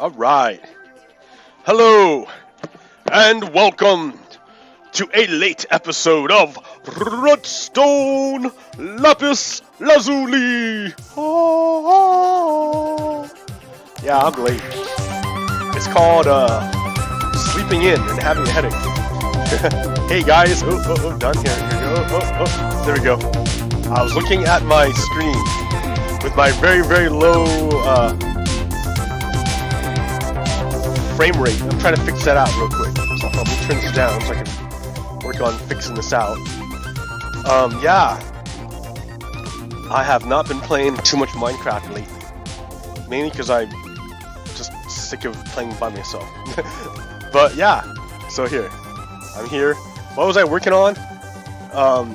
Alright. Hello, and welcome to a late episode of Redstone Lapis Lazuli. Oh. Yeah, I'm late. It's called sleeping in and having a headache. Hey guys, done here. There we go. I was looking at my screen with my very low frame rate. I'm trying to fix that out real quick. So let me turn this down so I can work on fixing this out. Yeah. I have not been playing too much Minecraft lately. Mainly because I'm just sick of playing by myself. But yeah, so I'm here. What was I working on?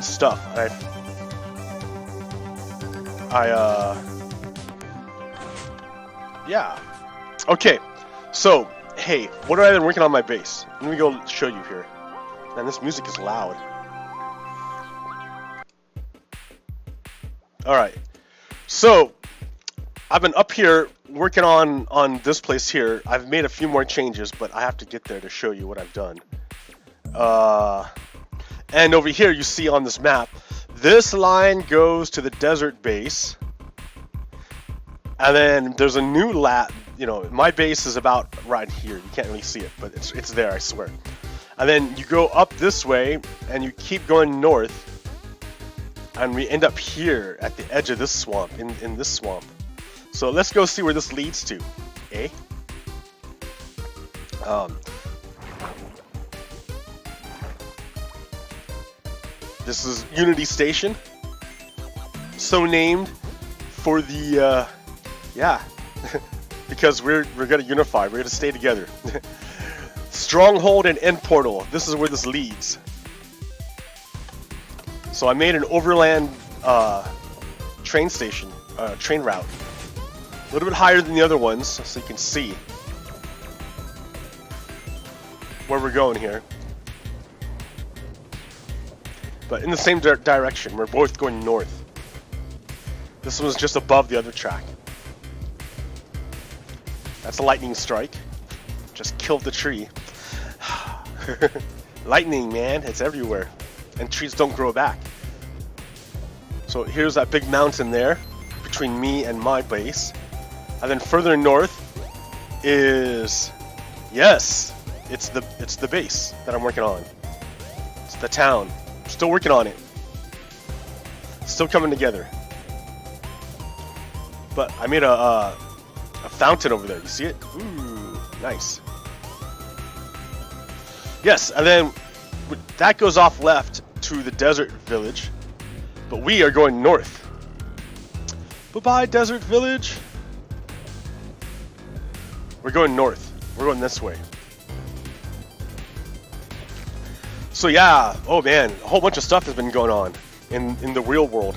Stuff. Yeah. Okay, so, hey, what have I been working on my base? Let me go show you here. Man, this music is loud. Alright, so, I've been up here working on this place here. I've made a few more changes, but I have to get there to show you what I've done. And over here, you see on this map, this line goes to the desert base. And then there's a new my base is about right here. You can't really see it, but it's there, I swear. And then you go up this way, and you keep going north, and we end up here at the edge of this swamp, in this swamp. So let's go see where this leads to, eh? This is Unity Station, so named for the, yeah, because we're gonna unify, we're gonna stay together. Stronghold and end portal, this is where this leads. So I made an overland train station, train route. A little bit higher than the other ones, so you can see where we're going here. But in the same direction, we're both going north. This one's just above the other track. That's a lightning strike. Just killed the tree. Lightning, man, it's everywhere. And trees don't grow back. So here's that big mountain there, between me and my base. And then further north is, yes, it's the base that I'm working on. It's the town. Still working on it. Still coming together. But I made a fountain over there. You see it? Ooh, nice. Yes, and then that goes off left to the desert village. But we are going north. Bye-bye, desert village. We're going north. We're going this way. So yeah, oh man, a whole bunch of stuff has been going on in the real world.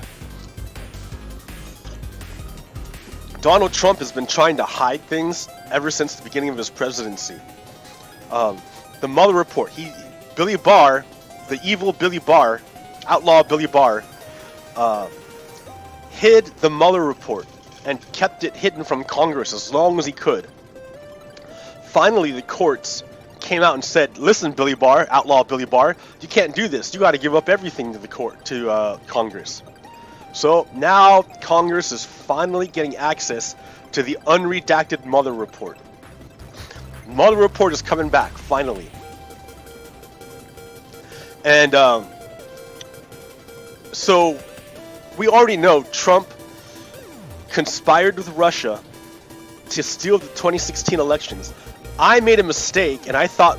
Donald Trump has been trying to hide things ever since the beginning of his presidency. The Mueller report, Billy Barr, the evil Billy Barr, outlaw Billy Barr, hid the Mueller report and kept it hidden from Congress as long as he could. Finally, the courts came out and said, listen, Billy Barr, outlaw Billy Barr, you can't do this. You got to give up everything to the court, to Congress. So now Congress is finally getting access to the unredacted Mueller report. Mueller report is coming back, finally. And so we already know Trump conspired with Russia to steal the 2016 elections. I made a mistake, and I thought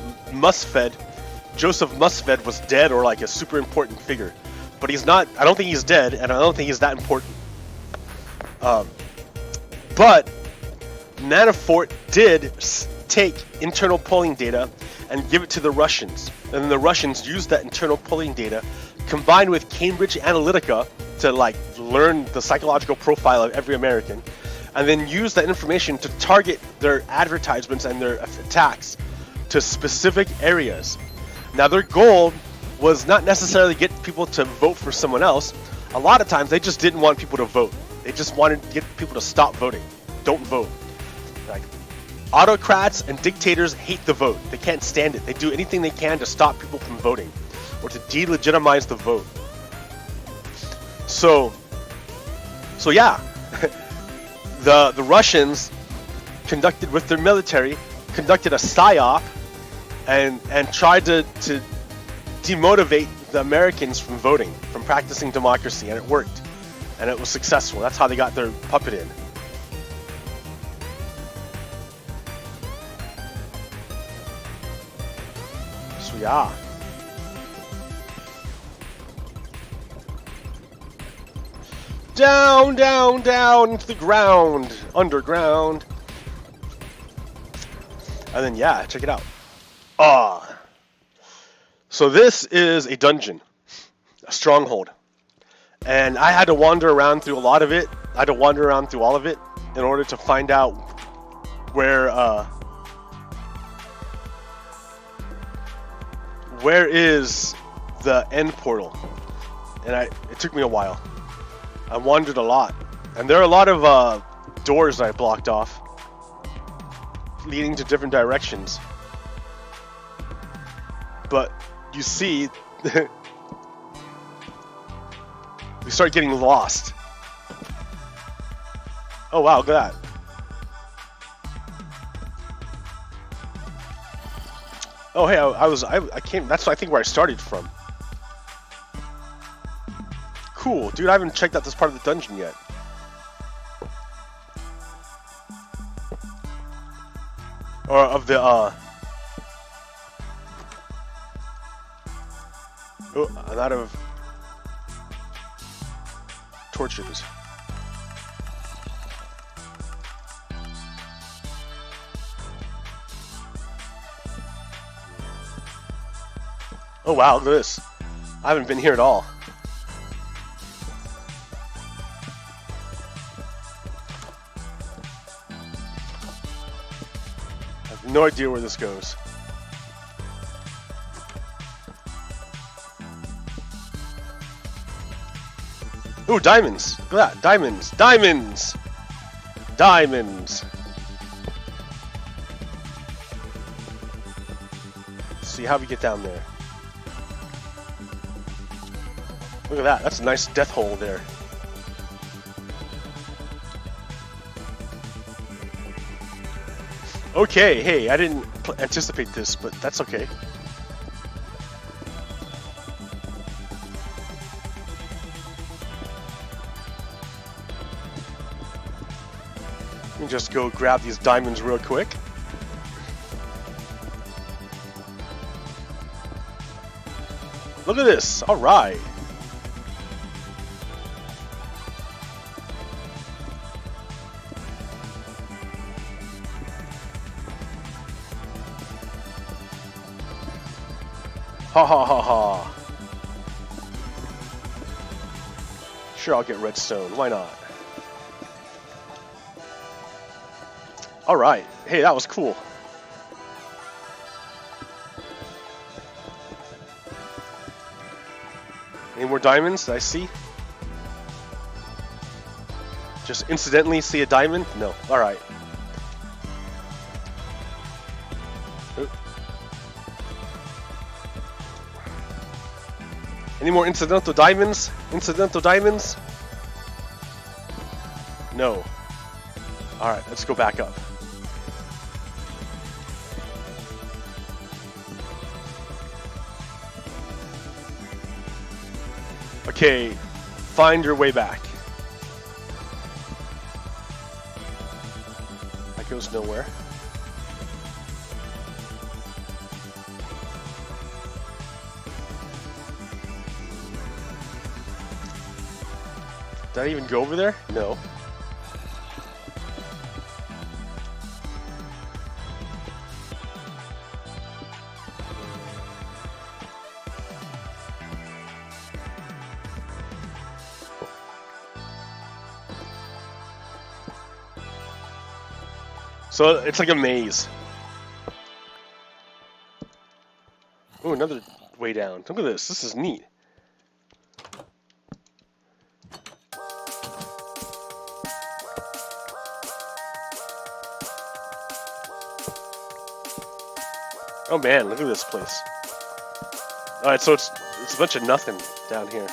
Joseph Musfed was dead or like a super important figure. But he's not. I don't think he's dead, and I don't think he's that important. But Manafort did take internal polling data and give it to the Russians. And the Russians used that internal polling data, combined with Cambridge Analytica, to like learn the psychological profile of every American, and then use that information to target their advertisements and their attacks to specific areas. Now their goal was not necessarily get people to vote for someone else. A lot of times they just didn't want people to vote. They just wanted to get people to stop voting. Don't vote. Like, Autocrats and dictators hate the vote. They can't stand it. They do anything they can to stop people from voting or to delegitimize the vote. So yeah, the Russians conducted with their military conducted a psyop and tried to demotivate the Americans from voting, from practicing democracy, and it worked, and it was successful. That's how they got their puppet in. So yeah. Down, down, down into the ground, underground. And then yeah, check it out. So this is a dungeon, a stronghold. And I had to wander around through a lot of it. I had to wander around through all of it in order to find out where is the end portal. And it took me a while. I wandered a lot. And there are a lot of doors that I blocked off, leading to different directions. But you see, we start getting lost. Oh wow, look at that. Oh hey, I came, that's I think where I started from. Cool, dude, I haven't checked out this part of the dungeon yet. Or of the oh, I'm out of torches. Oh wow, look at this. I haven't been here at all. I have no idea where this goes. Ooh, diamonds! Look at that, diamonds! Diamonds! Diamonds! Let's see how we get down there. Look at that, that's a nice death hole there. Okay, hey, I didn't anticipate this, but that's okay. Let me just go grab these diamonds real quick. Look at this, alright. Ha ha ha ha. Sure, I'll get redstone. Why not? Alright. Hey, that was cool. Any more diamonds that I see? Just incidentally see a diamond? No. Alright. Any more incidental diamonds? Incidental diamonds? No. Alright, let's go back up. Okay, find your way back. That goes nowhere. Did I even go over there? No. So it's like a maze. Oh, another way down. Look at this. This is neat. Oh man, look at this place. Alright, so it's a bunch of nothing down here.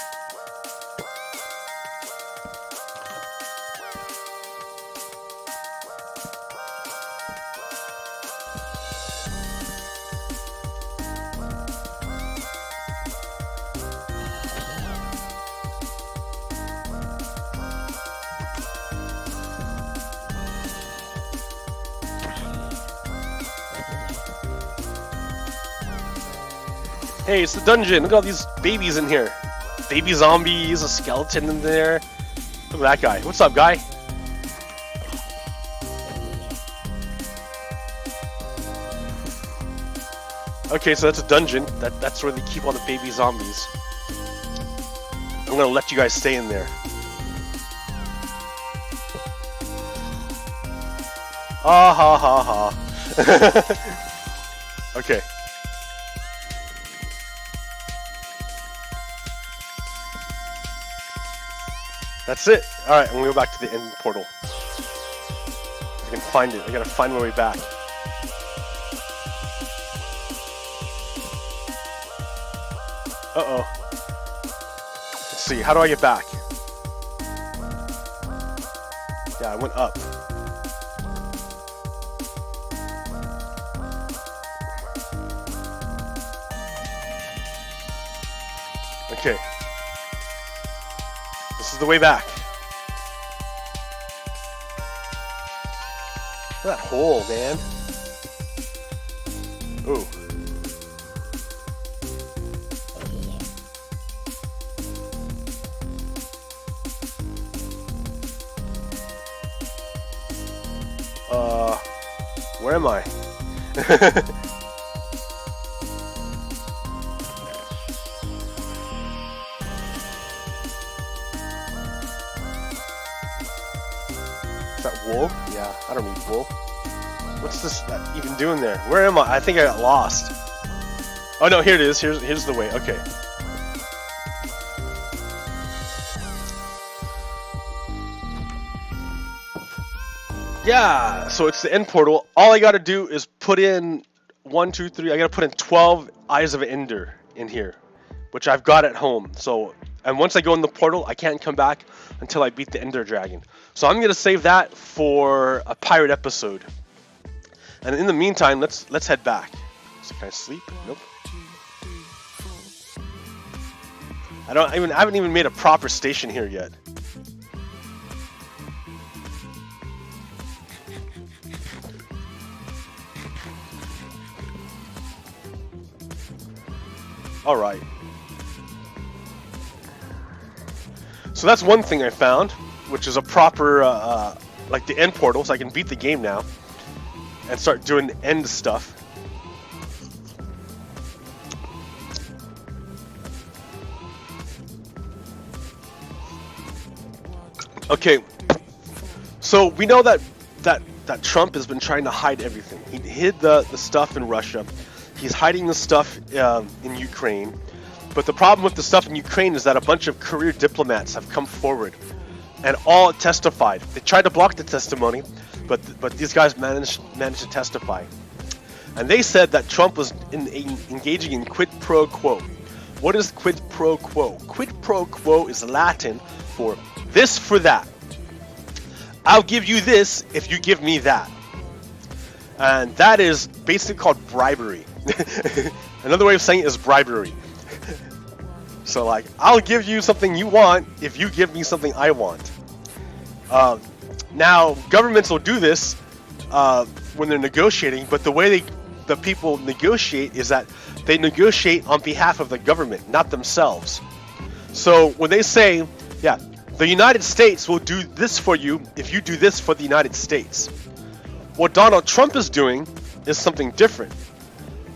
Hey, it's the dungeon. Look at all these babies in here. Baby zombies, a skeleton in there. Look at that guy. What's up, guy? Okay, so that's a dungeon. That's where they keep all the baby zombies. I'm gonna let you guys stay in there. Ah ha ha ha. Okay. That's it. Alright, I'm gonna go back to the end portal. I can find it. I gotta find my way back. Uh-oh. Let's see, how do I get back? Yeah, I went up. Okay. This is the way back. Look at that hole, man. Ooh. Where am I? Is that wool? Yeah, I don't need wool. What's this even doing there? Where am I? I think I got lost. Oh no, here it is. Here's the way. Okay. Yeah, so it's the end portal. All I gotta do is put in 1, 2, 3. I gotta put in 12 Eyes of Ender in here, which I've got at home. So, and once I go in the portal, I can't come back until I beat the Ender Dragon. So I'm gonna save that for a pirate episode. And in the meantime, let's head back. So can I sleep? Nope. I haven't even made a proper station here yet. Alright. So that's one thing I found, which is a proper, like the end portal, so I can beat the game now and start doing end stuff. Okay, so we know that Trump has been trying to hide everything. He hid the stuff in Russia. He's hiding the stuff in Ukraine. But the problem with the stuff in Ukraine is that a bunch of career diplomats have come forward and all testified. They tried to block the testimony, but these guys managed to testify. And they said that Trump was engaging in quid pro quo. What is quid pro quo? Quid pro quo is Latin for this for that. I'll give you this if you give me that. And that is basically called bribery. Another way of saying it is bribery. So like, I'll give you something you want if you give me something I want. Now, governments will do this when they're negotiating, but the way the people negotiate is that they negotiate on behalf of the government, not themselves. So when they say, yeah, the United States will do this for you if you do this for the United States. What Donald Trump is doing is something different.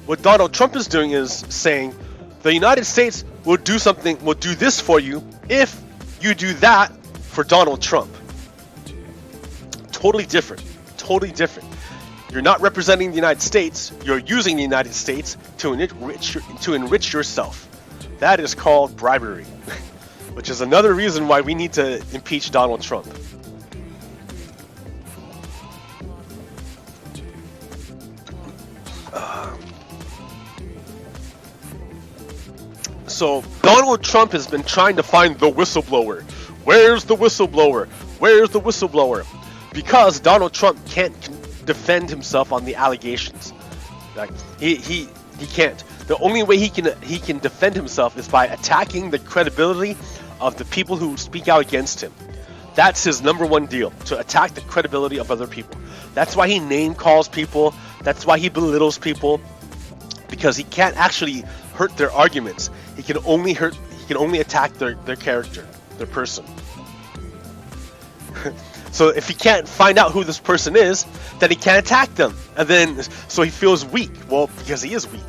What Donald Trump is doing is saying, the United States will do this for you if you do that for Donald Trump. Totally different. Totally different. You're not representing the United States. You're using the United States to enrich yourself. That is called bribery, which is another reason why we need to impeach Donald Trump. So Donald Trump has been trying to find the whistleblower. Where's the whistleblower? Where's the whistleblower? Because Donald Trump can't defend himself on the allegations. Like he can't. The only way he can defend himself is by attacking the credibility of the people who speak out against him. That's his number one deal, to attack the credibility of other people. That's why he name calls people. That's why he belittles people, because he can't actually hurt their arguments. He can only attack their character, their person. So if he can't find out who this person is, then he can't attack them. And then, so he feels weak. Well, because he is weak.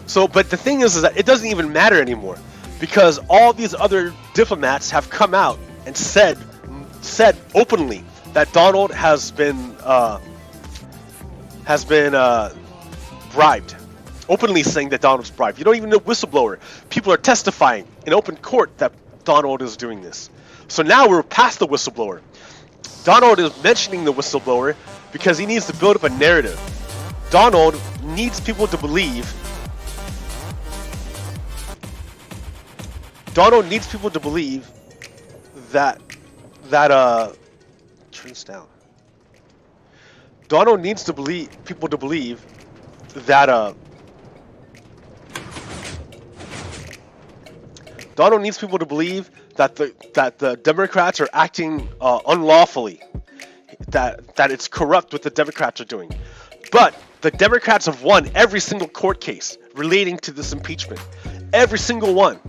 So, but the thing is that it doesn't even matter anymore, because all these other diplomats have come out and said openly that Donald has been bribed. Openly saying that Donald's bribed. You don't even know whistleblower. People are testifying in open court that Donald is doing this. So now we're past the whistleblower. Donald is mentioning the whistleblower because he needs to build up a narrative. Donald needs people to believe. Donald needs people to believe that turns down. Donald needs to believe people to believe that Donald needs people to believe that the Democrats are acting unlawfully, that it's corrupt what the Democrats are doing. But the Democrats have won every single court case relating to this impeachment. Every single one.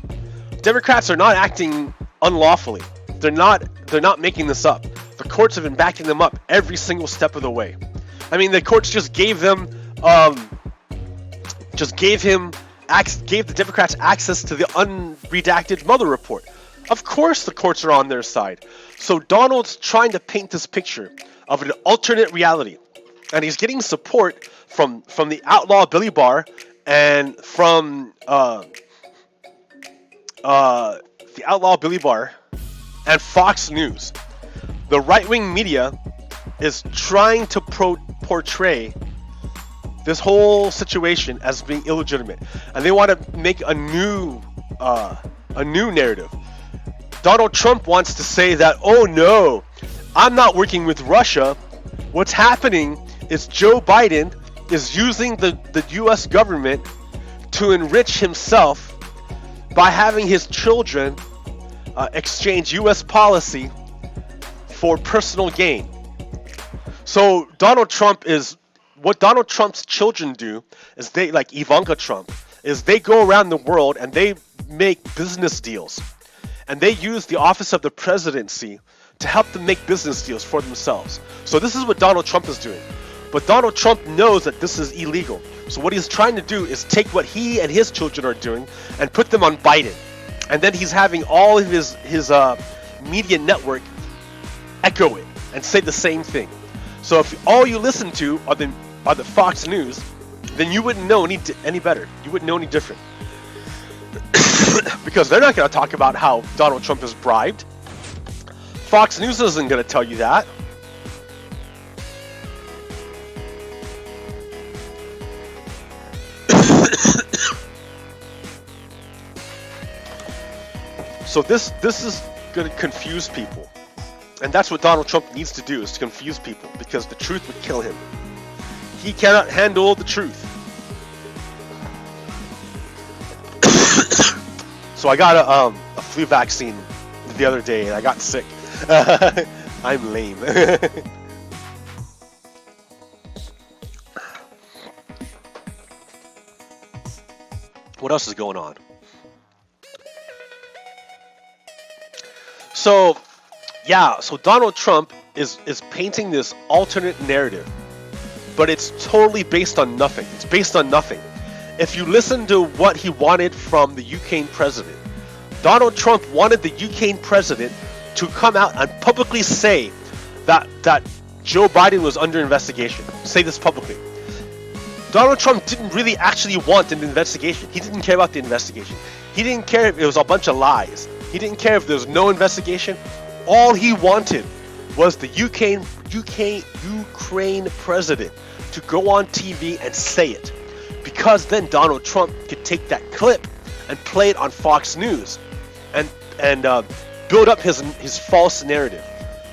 Democrats are not acting unlawfully. They're not making this up. The courts have been backing them up every single step of the way. I mean, the courts just gave them gave the Democrats access to the unredacted Mueller report. Of course the courts are on their side. So Donald's trying to paint this picture of an alternate reality. And he's getting support from the outlaw Billy Barr and from the outlaw Billy Barr and Fox News. The right-wing media is trying to portray this whole situation as being illegitimate, and they want to make a new narrative. Donald Trump wants to say that, oh no, I'm not working with Russia. What's happening is Joe Biden is using the US government to enrich himself by having his children exchange US policy for personal gain. So what Donald Trump's children do is they, like Ivanka Trump, is they go around the world and they make business deals. And they use the office of the presidency to help them make business deals for themselves. So this is what Donald Trump is doing. But Donald Trump knows that this is illegal. So what he's trying to do is take what he and his children are doing and put them on Biden. And then he's having all of his media network echo it and say the same thing. So if all you listen to are the Fox News, then you wouldn't know any better. You wouldn't know any different. Because they're not going to talk about how Donald Trump is bribed. Fox News isn't going to tell you that. So this is going to confuse people. And that's what Donald Trump needs to do, is to confuse people, because the truth would kill him. He cannot handle the truth. So I got a flu vaccine the other day and I got sick. I'm lame. What else is going on? So Donald Trump is painting this alternate narrative, but it's totally based on nothing. It's based on nothing. If you listen to what he wanted from the UK president, Donald Trump wanted the UK president to come out and publicly say that Joe Biden was under investigation. Say this publicly. Donald Trump didn't really actually want an investigation. He didn't care about the investigation. He didn't care if it was a bunch of lies. He didn't care if there was no investigation. All he wanted was the Ukraine president to go on TV and say it. Because then Donald Trump could take that clip and play it on Fox News and build up his false narrative.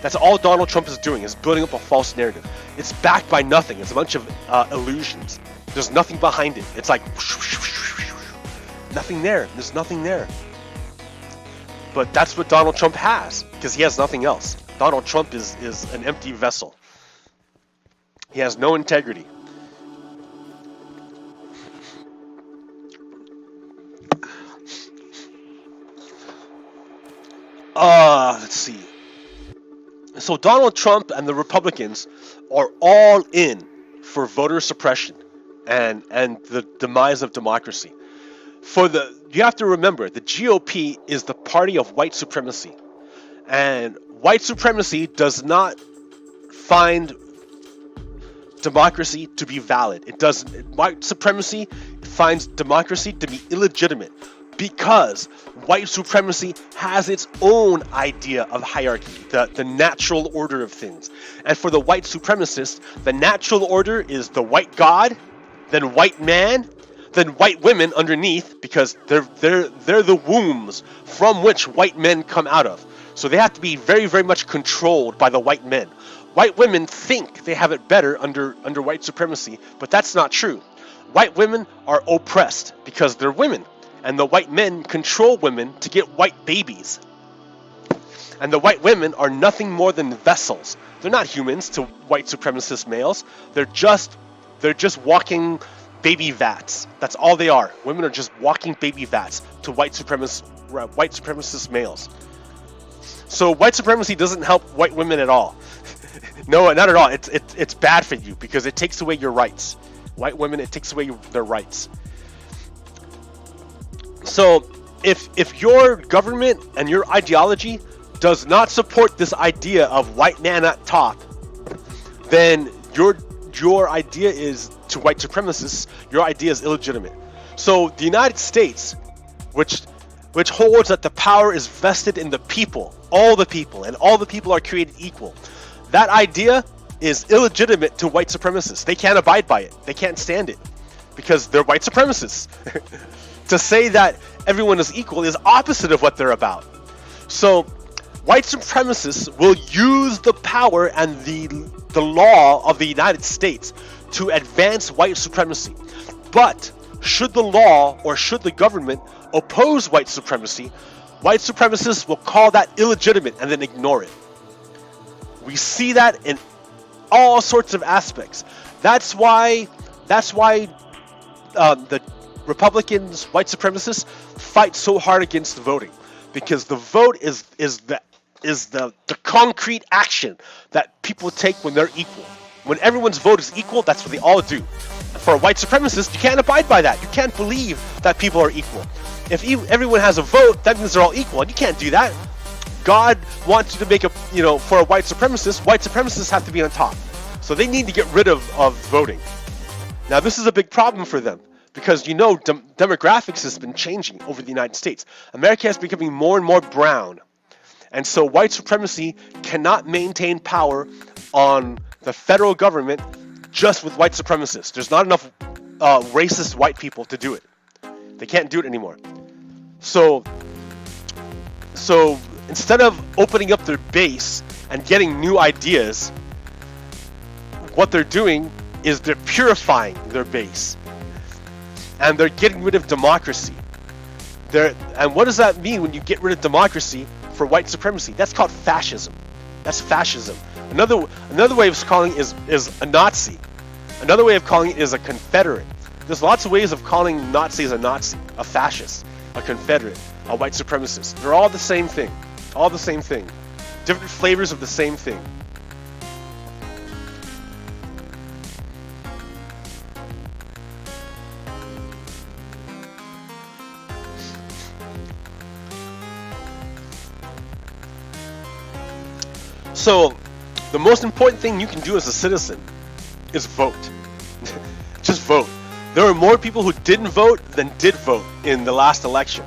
That's all Donald Trump is doing, is building up a false narrative. It's backed by nothing. It's a bunch of illusions. There's nothing behind it. It's like nothing there. There's nothing there. But that's what Donald Trump has, because he has nothing else. Donald Trump is an empty vessel. He has no integrity. Let's see. So Donald Trump and the Republicans are all in for voter suppression and the demise of democracy. You have to remember, the GOP is the party of white supremacy. And white supremacy does not find democracy to be valid. White supremacy finds democracy to be illegitimate because white supremacy has its own idea of hierarchy, the natural order of things. And for the white supremacists, the natural order is the white god, then white man, then white women underneath, because they're the wombs from which white men come out of. So they have to be very, very much controlled by the white men. White women think they have it better under white supremacy, but that's not true. White women are oppressed because they're women, and the white men control women to get white babies. And the white women are nothing more than vessels. They're not humans to white supremacist males. They're just walking baby vats. That's all they are. Women are just walking baby vats to white supremacist males. So white supremacy doesn't help white women at all. No, not at all. It's bad for you because it takes away your rights. White women, it takes away their rights. So if your government and your ideology does not support this idea of white man at top, then your idea is, to white supremacists, your idea is illegitimate. So the United States, which holds that the power is vested in the people, and all the people are created equal, that idea is illegitimate to white supremacists. They can't abide by it. They can't stand it because they're white supremacists. To say that everyone is equal is opposite of what they're about. So white supremacists will use the power and the law of the United States to advance white supremacy. But should the law or should the government oppose white supremacy, white supremacists will call that illegitimate and then ignore it. We see that in all sorts of aspects. That's why the Republicans, white supremacists, fight so hard against voting, because the vote is the concrete action that people take when they're equal. When everyone's vote is equal, that's what they all do. For a white supremacist, you can't abide by that. You can't believe that people are equal. If everyone has a vote, that means they're all equal, and you can't do that. God wants you to make for a white supremacists have to be on top. So they need to get rid of voting. Now, this is a big problem for them because, demographics has been changing over the United States. America is becoming more and more brown. And so white supremacy cannot maintain power on the federal government just with white supremacists. There's not enough racist white people to do it. They can't do it anymore. So instead of opening up their base and getting new ideas, what they're doing is they're purifying their base. And they're getting rid of democracy. And what does that mean when you get rid of democracy for white supremacy? That's called fascism. That's fascism. Another way of calling it is a Nazi. Another way of calling it is a Confederate. There's lots of ways of calling Nazis a Nazi, a fascist, a Confederate, a white supremacist. They're all the same thing. All the same thing. Different flavors of the same thing. So, the most important thing you can do as a citizen is vote. Just vote. There are more people who didn't vote than did vote in the last election.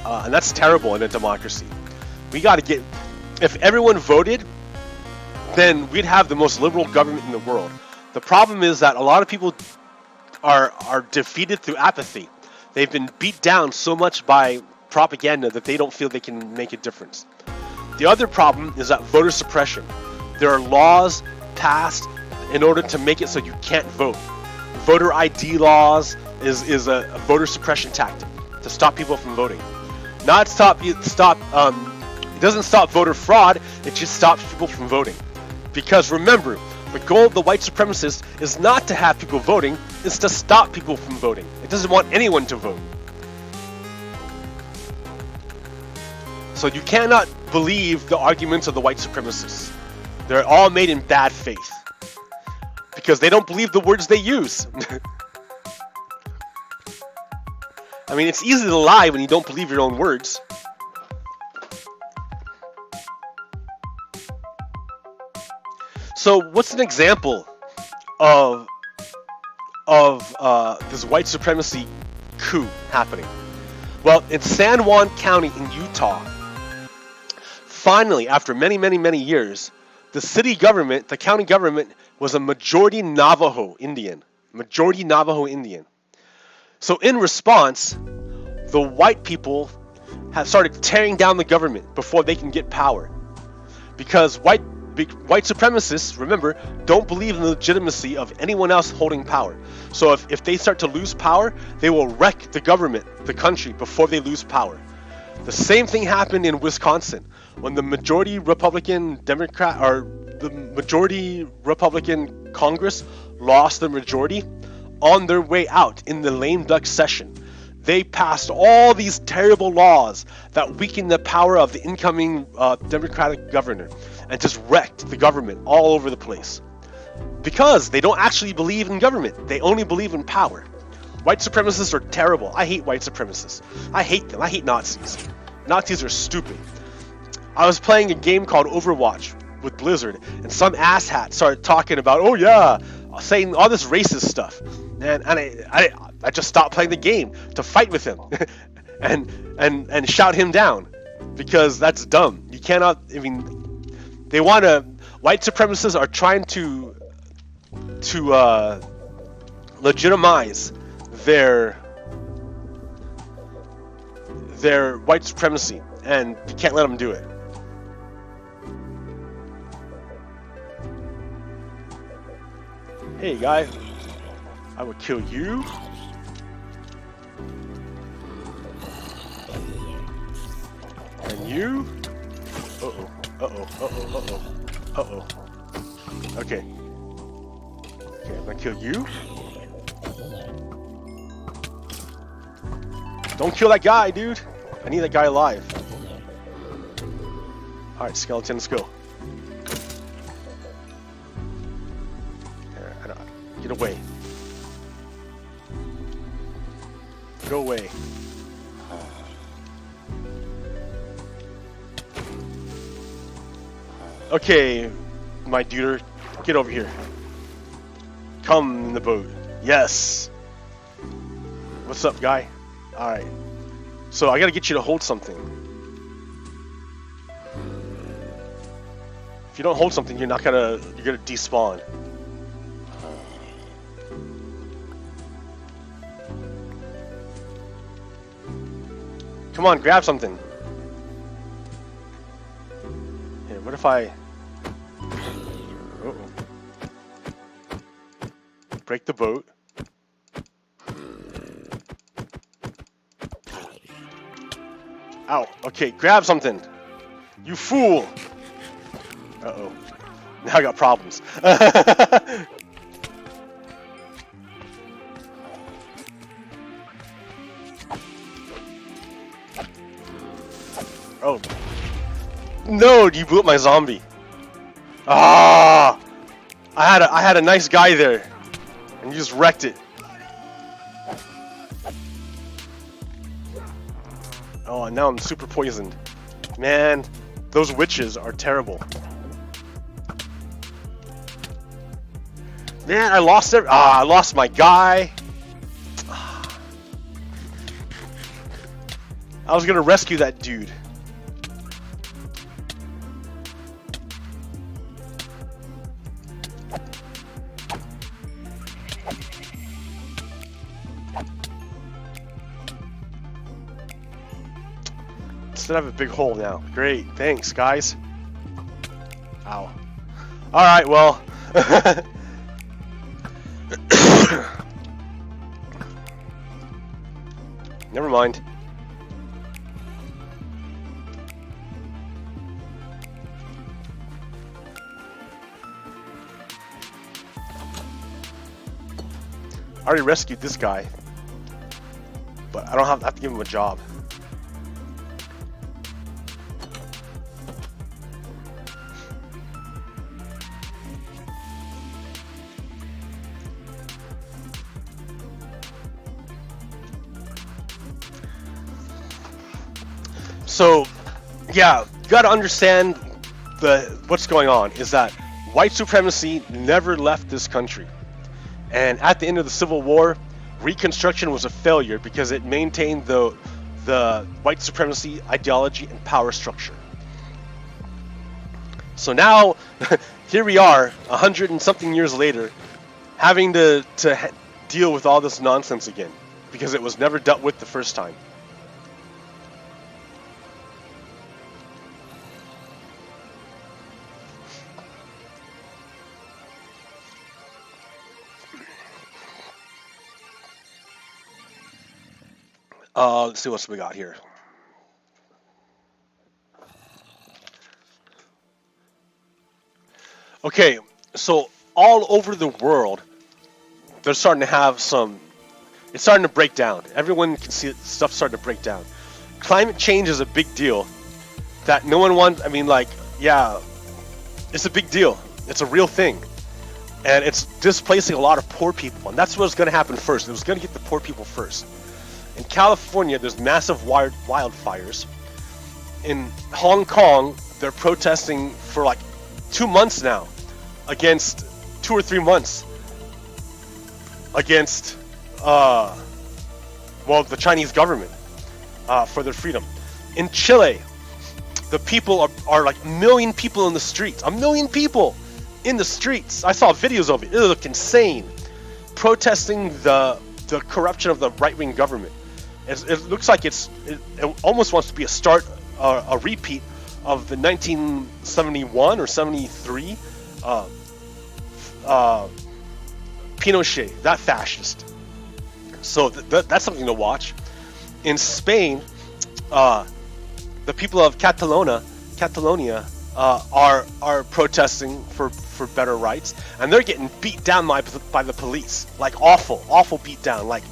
And that's terrible in a democracy. If everyone voted, then we'd have the most liberal government in the world. The problem is that a lot of people are defeated through apathy. They've been beat down so much by propaganda that they don't feel they can make a difference. The other problem is that voter suppression. There are laws passed in order to make it so you can't vote. Voter ID laws is a voter suppression tactic to stop people from voting. Not it doesn't stop voter fraud, it just stops people from voting. Because remember, the goal of the white supremacists is not to have people voting, it's to stop people from voting. It doesn't want anyone to vote. So you cannot believe the arguments of the white supremacists. They're all made in bad faith. Because they don't believe the words they use. I mean, it's easy to lie when you don't believe your own words. So what's an example of this white supremacy coup happening? Well, in San Juan County in Utah, finally, after many years, the city government, the county government, was a majority Navajo Indian. So in response, the white people have started tearing down the government before they can get power. Because white supremacists, remember, don't believe in the legitimacy of anyone else holding power. So if they start to lose power, they will wreck the government, the country, before they lose power. The same thing happened in Wisconsin when the majority Republican Congress lost the majority. On their way out in the lame duck session, they passed all these terrible laws that weakened the power of the incoming Democratic governor and just wrecked the government all over the place. Because they don't actually believe in government, they only believe in power. White supremacists are terrible. I hate white supremacists. I hate them. I hate Nazis. Nazis are stupid. I was playing a game called Overwatch with Blizzard, and some asshat started talking about, oh yeah, saying all this racist stuff. And I just stopped playing the game to fight with him and shout him down, because that's dumb. You cannot, I mean, white supremacists are trying to legitimize their white supremacy, and you can't let them do it. Hey guy, I will kill you. And you. Uh-oh. Okay, I'm gonna kill you. Don't kill that guy, dude. I need that guy alive. Alright, skeleton, let's go. Get away. Go away. Okay, my dude, get over here. Come in the boat. Yes. What's up, guy? Alright. So I gotta get you to hold something. If you don't hold something, you're gonna despawn. Come on, grab something. Here, what if I... Uh-oh. Break the boat. Ow, okay, grab something. You fool! Uh-oh. Now I got problems. Oh. No, you blew up my zombie. Ah! I had a nice guy there. And you just wrecked it. Oh, and now I'm super poisoned. Man, those witches are terrible. Man, I lost I lost my guy. I was gonna rescue that dude. Should have a big hole now. Great, thanks, guys. Ow. Alright, well. Never mind. I already rescued this guy, but I don't have to give him a job. So, yeah, you gotta understand what's going on is that white supremacy never left this country. And at the end of the Civil War, Reconstruction was a failure because it maintained the white supremacy ideology and power structure. So now, here we are, 100 and something years later, having to deal with all this nonsense again because it was never dealt with the first time. Let's see what we got here. Okay, so all over the world, they're starting to have some. It's starting to break down. Everyone can see stuff starting to break down. Climate change is a big deal that no one wants. I mean, like, yeah, it's a big deal. It's a real thing. And it's displacing a lot of poor people. And that's what's going to happen first. It was going to get the poor people first. In California, there's massive wildfires. In Hong Kong, they're protesting for like 2 months now, against 2 or 3 months, against, well, the Chinese government for their freedom. In Chile, the people are like 1 million people in the streets. 1 million people in the streets. I saw videos of it. It looked insane. Protesting the corruption of the right-wing government. It looks like it almost wants to be a repeat of the 1971 or 73 Pinochet, that fascist. So that's something to watch. In Spain, the people of Catalonia are protesting for better rights, and they're getting beat down by the police, like awful beat down, like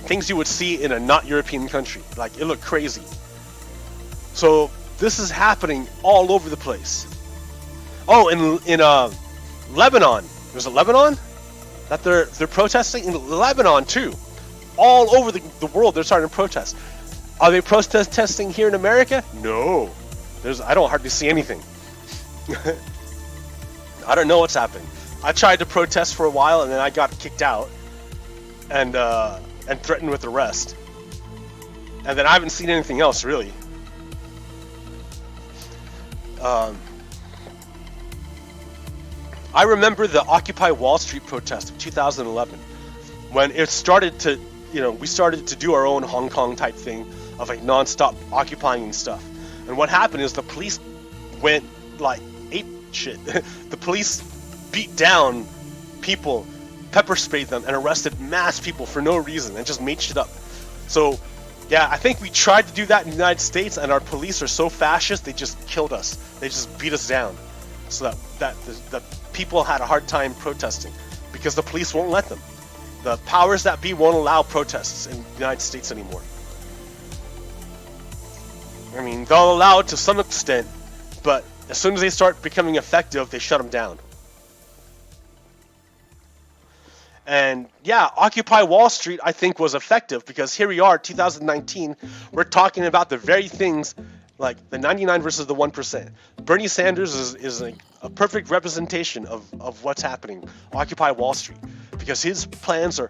things you would see in a not European country. Like, it looked crazy. So this is happening all over the place. Oh, in Lebanon, was it Lebanon that they're protesting? In Lebanon too, all over the world they're starting to protest. Are they protesting here in America? No, I don't hardly see anything. I don't know what's happening. I tried to protest for a while and then I got kicked out and threatened with arrest. And then I haven't seen anything else, really. I remember the Occupy Wall Street protest of 2011, when it started to, we started to do our own Hong Kong type thing of like non-stop occupying and stuff. And what happened is the police went like ape shit. The police beat down people, pepper sprayed them, and arrested mass people for no reason and just made shit up. So yeah, I think we tried to do that in the United States, and our police are so fascist they just killed us. They just beat us down, so that the people had a hard time protesting because the police won't let them. The powers that be won't allow protests in the United States anymore. I mean, they'll allow it to some extent, but as soon as they start becoming effective, they shut them down. And yeah, Occupy Wall Street, I think, was effective because here we are, 2019, we're talking about the very things like the 99 versus the 1%. Bernie Sanders is a perfect representation of what's happening, Occupy Wall Street, because his plans are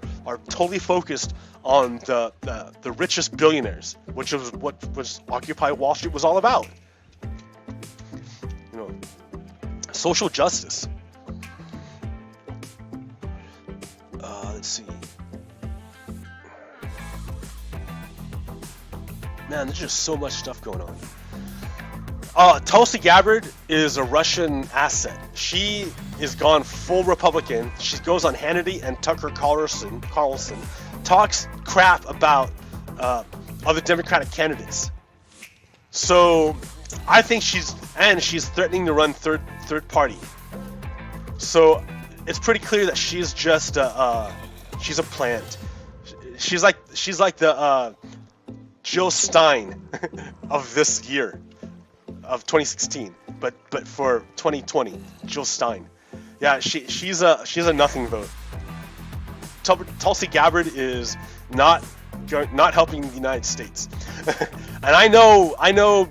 totally focused on the richest billionaires, which was what Occupy Wall Street was all about. Social justice. Let's see. Man, there's just so much stuff going on. Tulsi Gabbard is a Russian asset. She is gone full Republican. She goes on Hannity and Tucker Carlson talks crap about other Democratic candidates. So I think she's threatening to run third party. So it's pretty clear that she's just she's a plant. She's like the Jill Stein of this year, of 2016, but for 2020, Jill Stein. Yeah, she's a nothing vote. Tulsi Gabbard is not helping the United States. And I know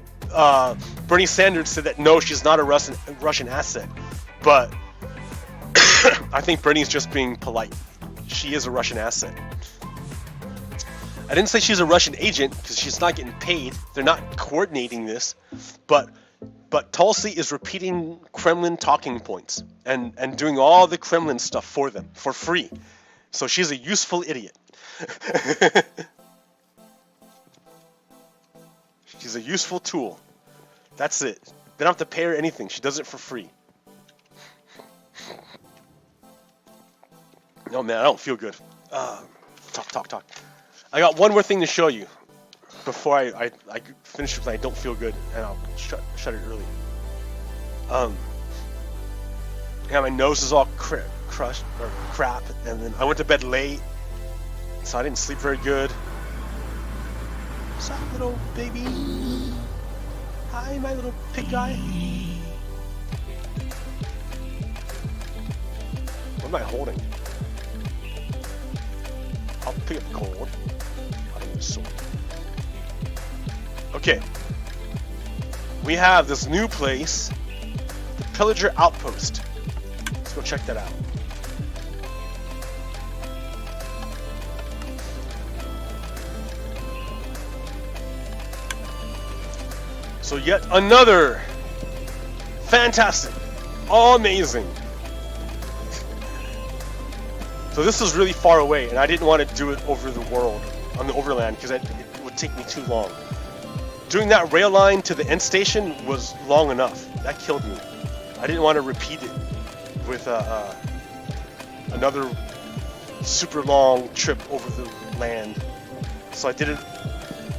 Bernie Sanders said that no, she's not a Russian asset, but I think Bernie's just being polite. She is a Russian asset. I didn't say she's a Russian agent because she's not getting paid. They're not coordinating this, but Tulsi is repeating Kremlin talking points and doing all the Kremlin stuff for them for free. So she's a useful idiot. She's a useful tool. That's it. They don't have to pay her anything. She does it for free. No, man, I don't feel good. Talk. I got one more thing to show you before I finish with I don't feel good, and I'll shut it early. Yeah, my nose is all crap, and then I went to bed late, so I didn't sleep very good. What's up, little baby? Hi, my little pig guy. What am I holding? I'll pick up the cord. I don't need a sword. Okay. We have this new place, the Pillager Outpost. Let's go check that out. So yet another fantastic, amazing. So this is really far away, and I didn't want to do it over the world, on the overland, because it would take me too long. Doing that rail line to the end station was long enough. That killed me. I didn't want to repeat it with another super long trip over the land. So I did it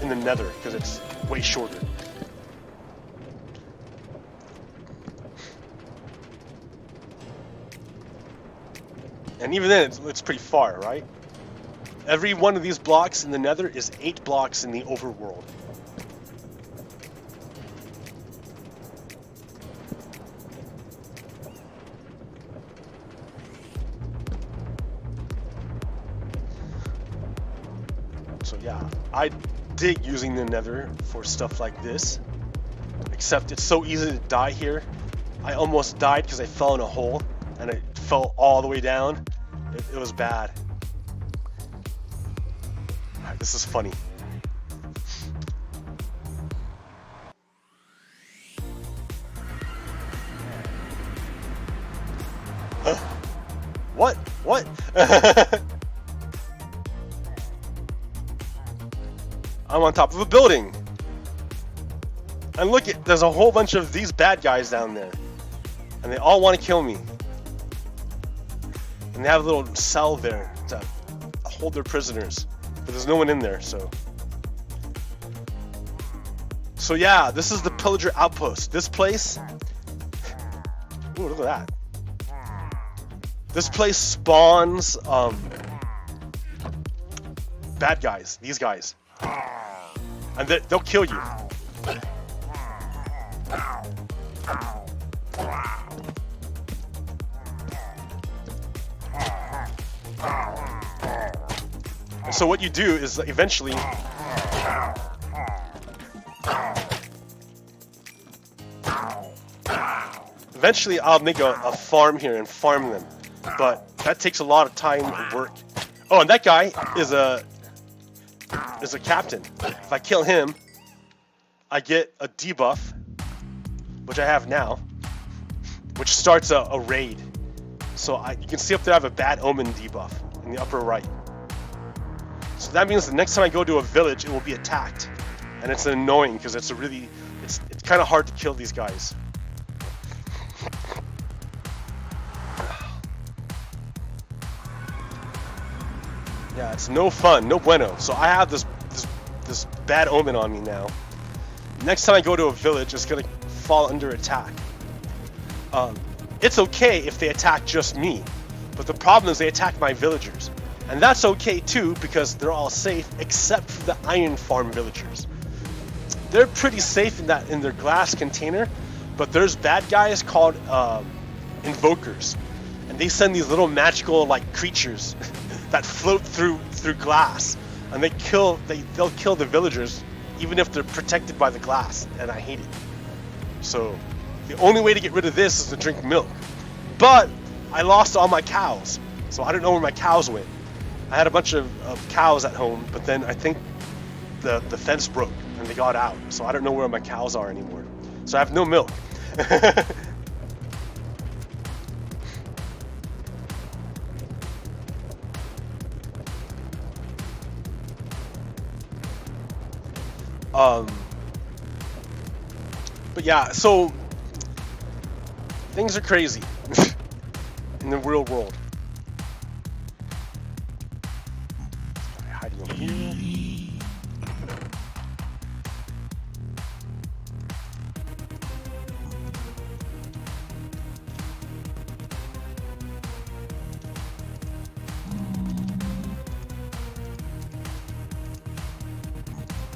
in the nether, because it's way shorter. And even then, it's pretty far, right? Every one of these blocks in the nether is 8 blocks in the overworld. So yeah, I dig using the nether for stuff like this. Except it's so easy to die here. I almost died because I fell in a hole. And it fell all the way down. It was bad. Alright, this is funny. Huh? What? I'm on top of a building. And look, there's a whole bunch of these bad guys down there. And they all want to kill me. And they have a little cell there to hold their prisoners. But there's no one in there, so... So yeah, this is the Pillager Outpost. This place... Ooh, look at that. This place spawns, bad guys. These guys. And they'll kill you. So what you do is eventually I'll make a farm here and farm them, but that takes a lot of time and work. Oh, and that guy is a captain. If I kill him, I get a debuff, which I have now, which starts a raid. So you can see up there I have a bad omen debuff in the upper right. So that means the next time I go to a village, it will be attacked, and it's annoying because it's kind kind of hard to kill these guys. Yeah, it's no fun, no bueno. So I have this bad omen on me now. Next time I go to a village, it's gonna fall under attack. It's okay if they attack just me, but the problem is they attack my villagers. And that's okay too, because they're all safe except for the iron farm villagers. They're pretty safe in their glass container, but there's bad guys called invokers, and they send these little magical like creatures that float through glass, and they'll kill the villagers even if they're protected by the glass, and I hate it. So the only way to get rid of this is to drink milk. But I lost all my cows, so I don't know where my cows went. I had a bunch of cows at home, but then I think the fence broke and they got out, so I don't know where my cows are anymore. So I have no milk. But yeah, so things are crazy in the real world. Hiding over here.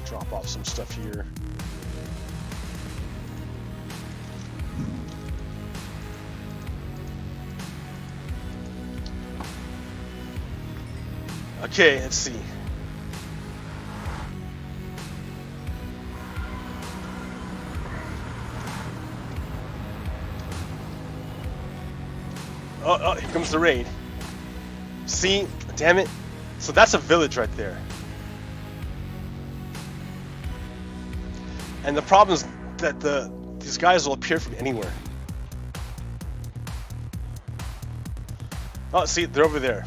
Drop off some stuff here. Okay, let's see. Oh, here comes the raid. See? Damn it. So that's a village right there. And the problem is that these guys will appear from anywhere. Oh, see, they're over there.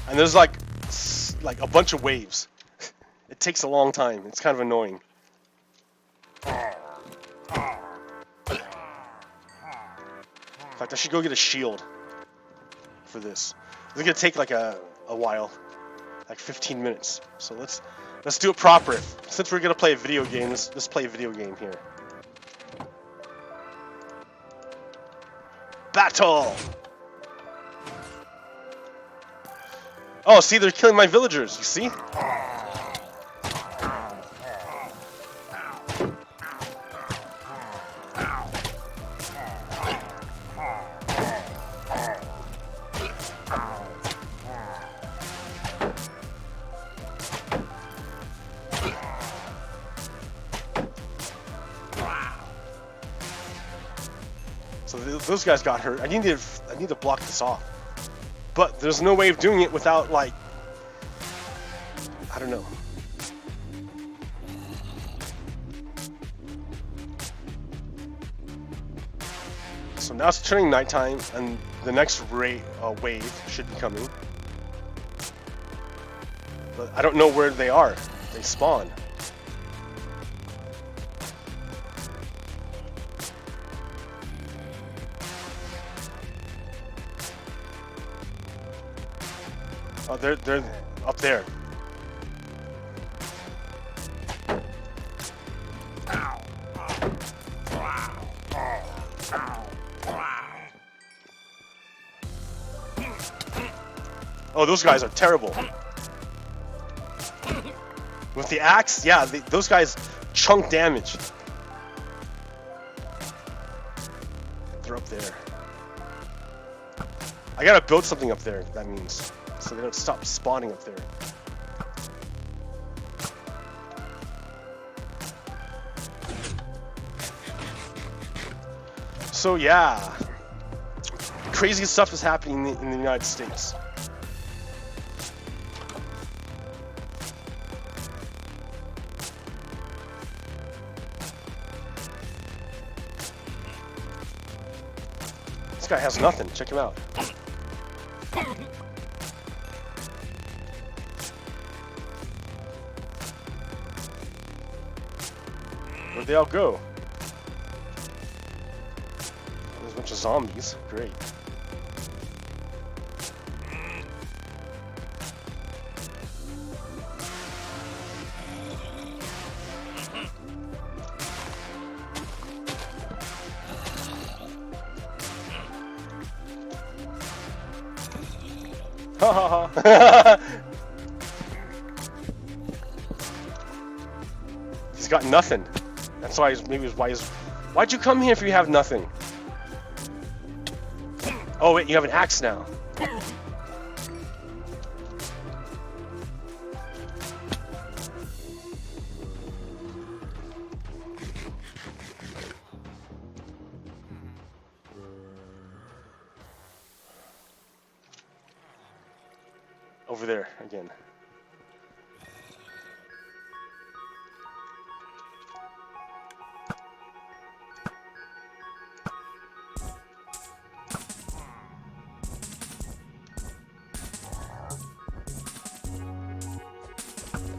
And there's like a bunch of waves. It takes a long time. It's kind of annoying. In fact, I should go get a shield for this. It's gonna take like a while, like 15 minutes. So let's do it proper. Since we're gonna play a video game, let's play a video game here. Battle! Oh, see, they're killing my villagers, you see? So those guys got hurt. I need to block this off. But there's no way of doing it without, like, I don't know. So now it's turning nighttime, and the next wave should be coming. But I don't know where they are. They spawn. Oh, they're up there. Oh, those guys are terrible. With the axe, yeah, those guys chunk damage. They're up there. I gotta build something up there, that means. So they don't stop spawning up there. So yeah, crazy stuff is happening in the United States. This guy has nothing. Check him out. Where'd they all go? There's a bunch of zombies. Great. Ha ha ha. He's got nothing. That's why why'd you come here if you have nothing? Oh wait, you have an axe now. Over there again.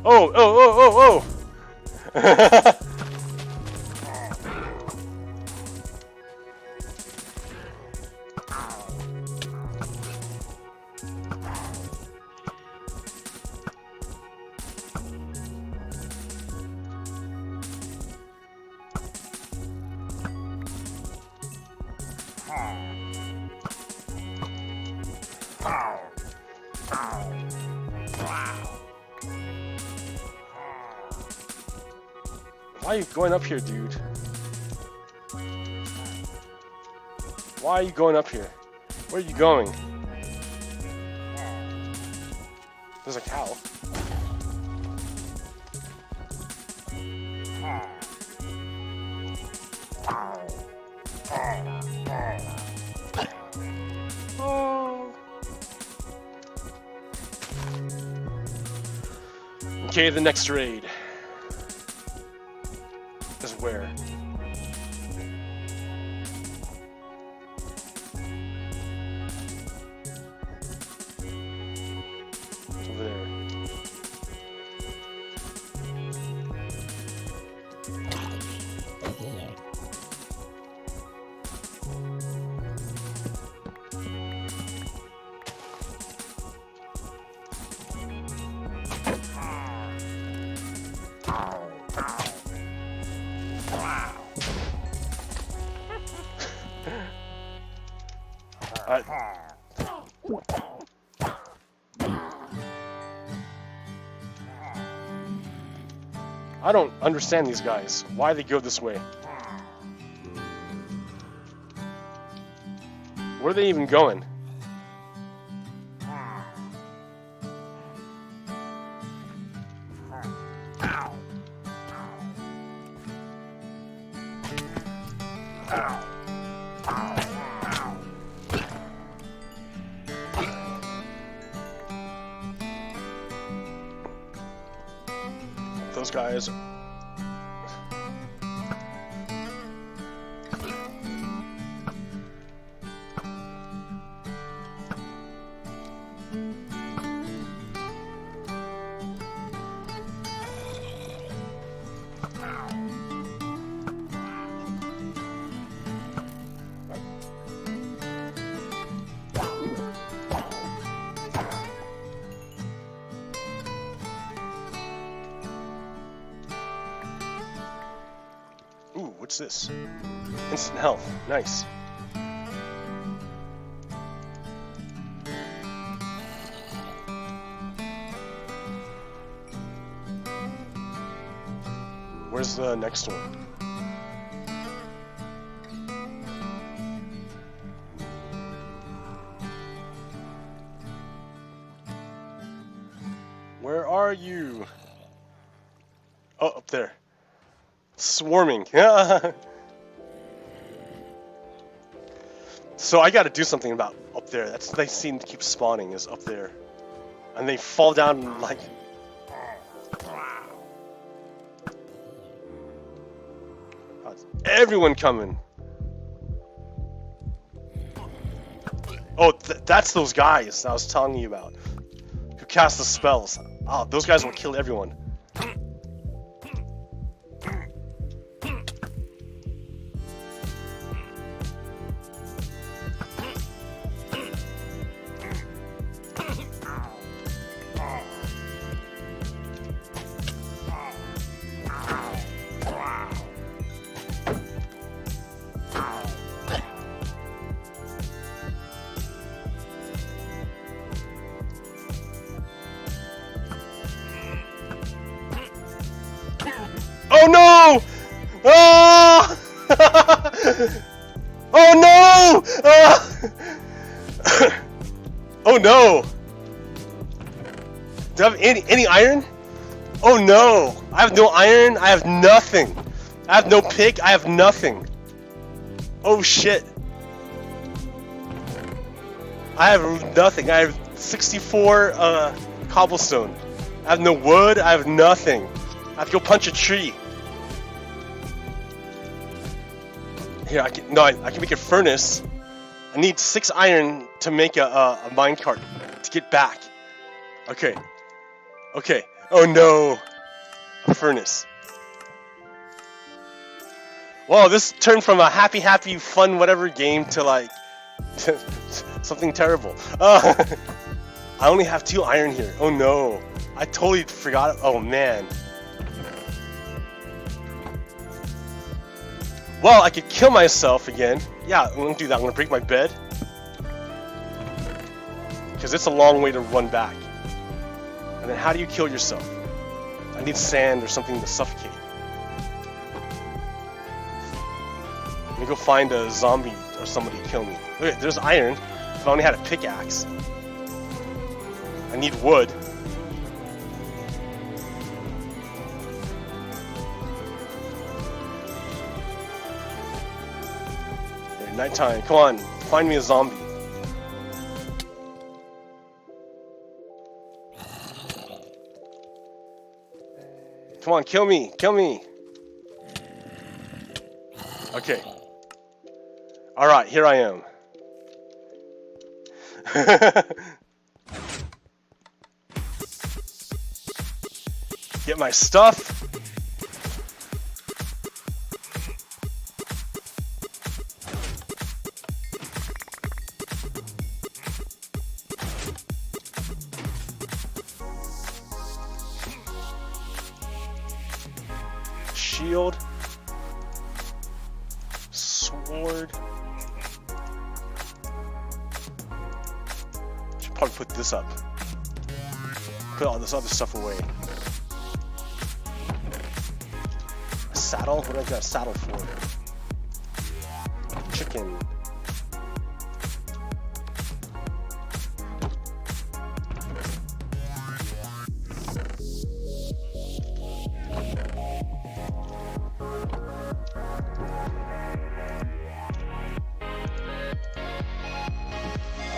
Oh, oh, oh, oh, oh! Why are you going up here, dude? Why are you going up here? Where are you going? There's a cow. Oh. Okay, the next raid is where? It's over there. I don't understand these guys. Why they go this way? Where are they even going? Those guys. Ooh, what's this? Instant health. Nice. Where's the next one? Where are you? Oh, up there. Swarming. So I gotta do something about up there. They seem to keep spawning is up there. And they fall down like... Everyone coming. Oh, that's those guys I was telling you about. Who cast the spells. Oh, those guys will kill everyone. Oh! Oh no! Oh no! Do I have any iron? Oh no! I have no iron. I have nothing. I have no pick. I have nothing. Oh shit! I have nothing. I have 64 cobblestone. I have no wood. I have nothing. I have to go punch a tree. Here, I can make a furnace. I need 6 iron to make a minecart to get back. Okay. Okay. Oh no. A furnace. Wow, this turned from a happy, fun, whatever game to like something terrible. I only have 2 iron here. Oh no. I totally forgot. Oh man. Well, I could kill myself again. Yeah, I'm gonna do that. I'm gonna break my bed. Because it's a long way to run back. And then how do you kill yourself? I need sand or something to suffocate. Let me go find a zombie or somebody to kill me. Look, there's iron. If I only had a pickaxe. I need wood. Okay, nighttime. Come on, find me a zombie. Come on, kill me, kill me. Okay. Alright, here I am. Get my stuff. Shield. Sword. Should probably put this up. Put all this other stuff away. A saddle? What do I got a saddle for? Chicken.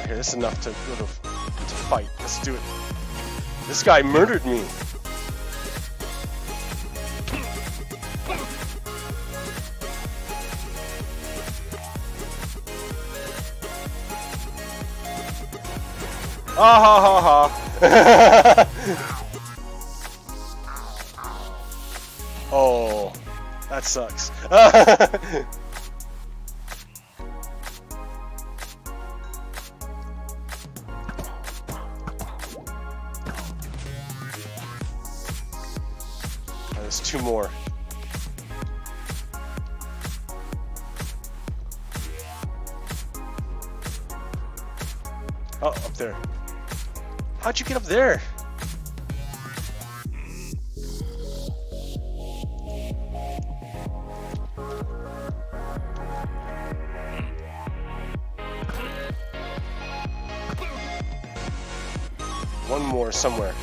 Okay, this is enough to fight. Let's do it. This guy murdered me. Ah ha ha ha. Oh, that sucks. There's 2 more. Oh, up there. How'd you get up there? One more somewhere.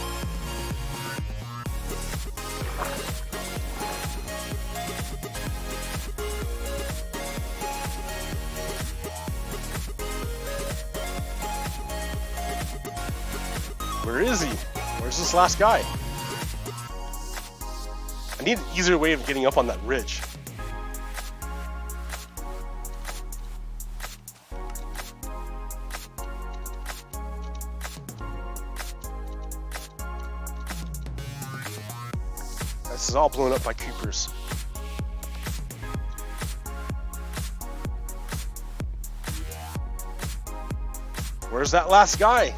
Where is he? Where's this last guy? I need an easier way of getting up on that ridge. This is all blown up by creepers. Where's that last guy?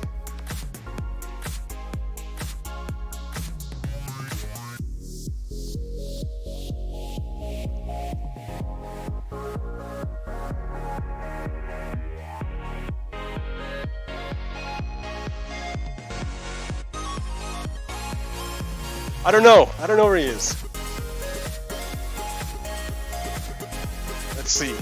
I don't know where he is. Let's see.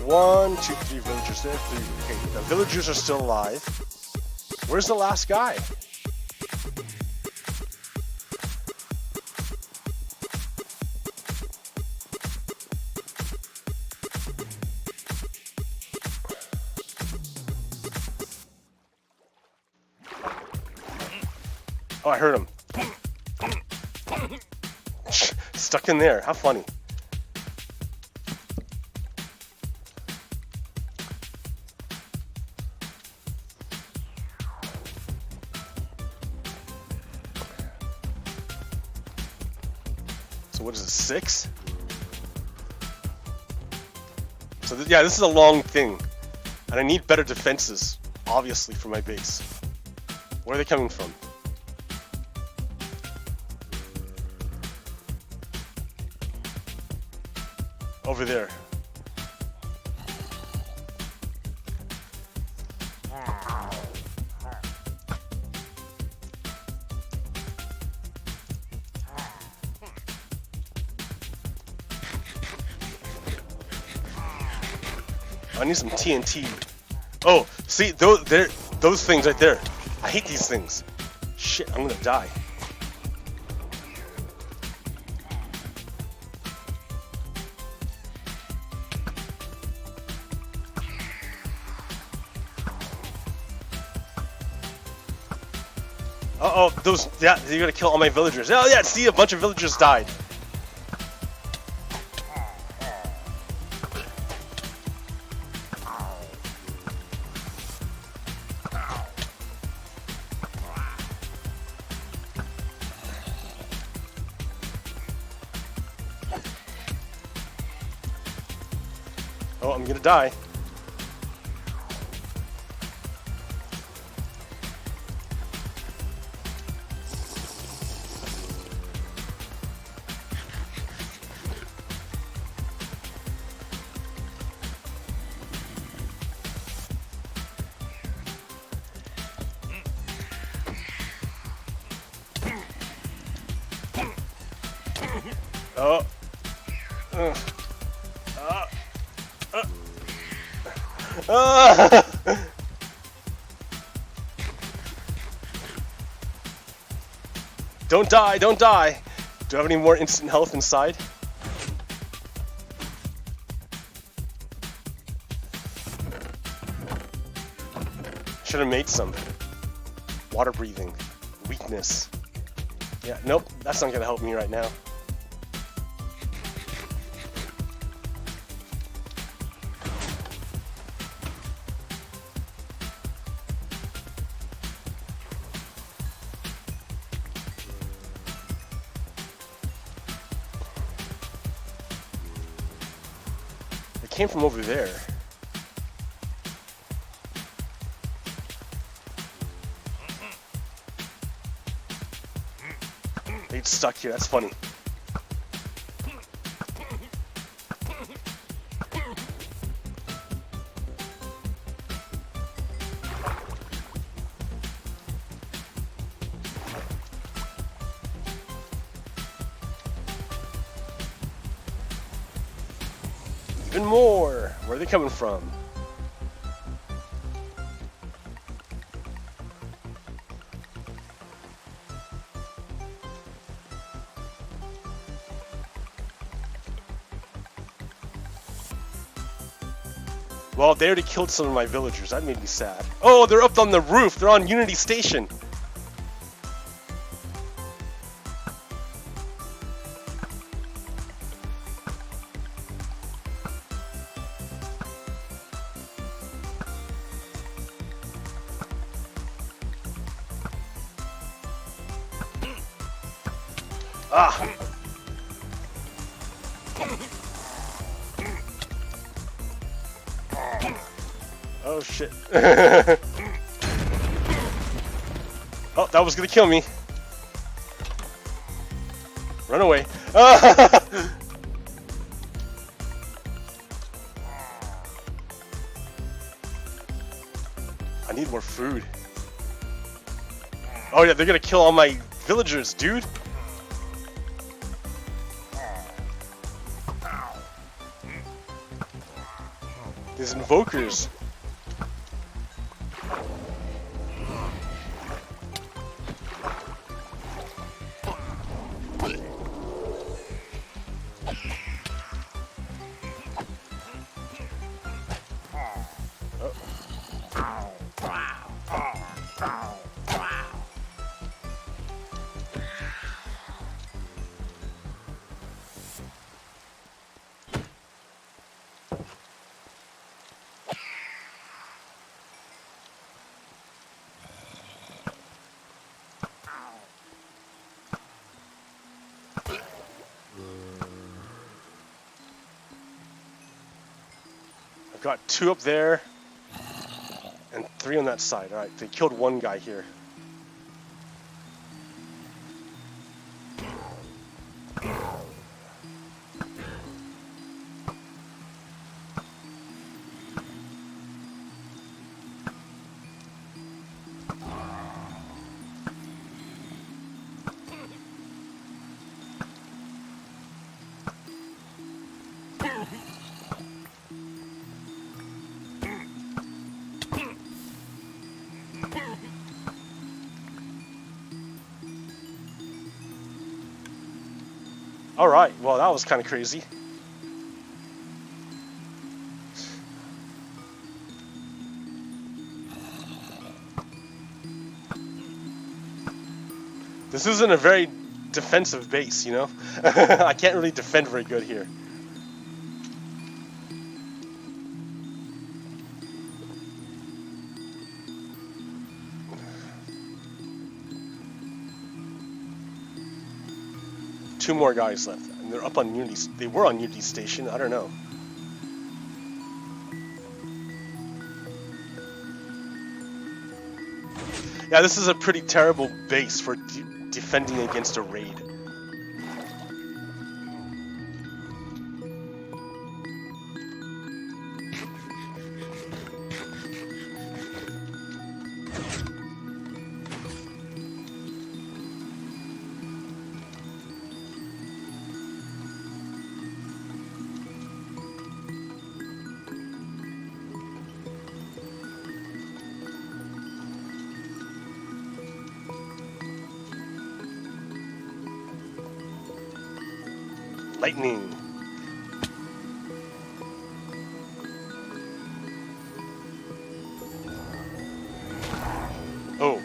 One, two, three villagers there. Three. Okay, the villagers are still alive. Where's the last guy? Oh, I heard him. Stuck in there. How funny. So what is it, 6? So yeah, this is a long thing. And I need better defenses, obviously, for my base. Where are they coming from? Over there. I need some TNT. Oh, see, those things right there. I hate these things. Shit, I'm gonna die. Uh-oh, those, yeah, you're gonna kill all my villagers. Oh yeah, see, a bunch of villagers died. Oh, I'm gonna die. Oh. Don't die, don't die. Do I have any more instant health inside? Should have made some. Water breathing. Weakness. Yeah, nope, that's not gonna help me right now. It came from over there. They stuck here, that's funny. Even more! Where are they coming from? Well, they already killed some of my villagers. That made me sad. Oh, they're up on the roof. They're on Unity Station. Ah. Oh shit. Oh, that was gonna kill me. Run away. I need more food. Oh yeah, they're gonna kill all my villagers, dude. These invokers. Got 2 up there, and 3 on that side. Alright, they killed 1 guy here. Alright, well that was kind of crazy. This isn't a very defensive base, you know? I can't really defend very good here. Two more guys left, and they're up on Unity. They were on Unity Station. I don't know. Yeah, this is a pretty terrible base for defending against a raid. Lightning. Oh.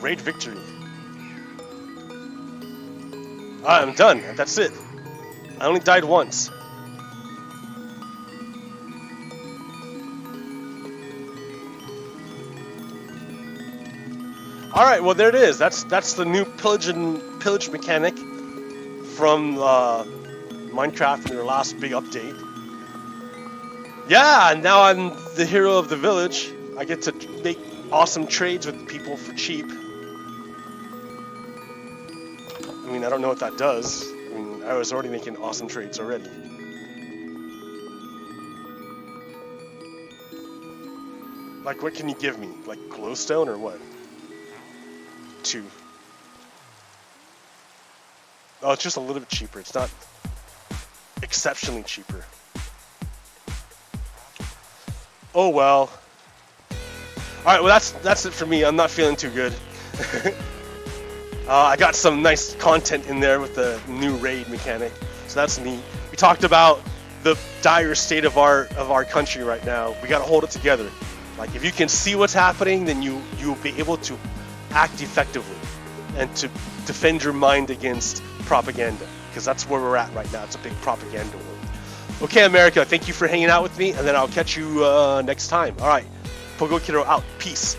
Raid victory. Alright, I'm done. That's it. I only died once. Alright, well there it is. That's the new pillage mechanic from Minecraft in their last big update. Yeah, now I'm the hero of the village. I get to make awesome trades with people for cheap. I mean, I don't know what that does. I mean, I was already making awesome trades already. Like, what can you give me? Like, glowstone or what? 2. Oh, it's just a little bit cheaper. It's not exceptionally cheaper. Oh, well. Alright, well, that's it for me. I'm not feeling too good. I got some nice content in there with the new raid mechanic, so that's neat. We talked about the dire state of our country right now. We gotta hold it together. Like, if you can see what's happening, then you'll be able to act effectively and to defend your mind against propaganda, because that's where we're at right now. It's a big propaganda world. Okay, America, thank you for hanging out with me, and then I'll catch you next time. All right, PoGokeRo out. Peace.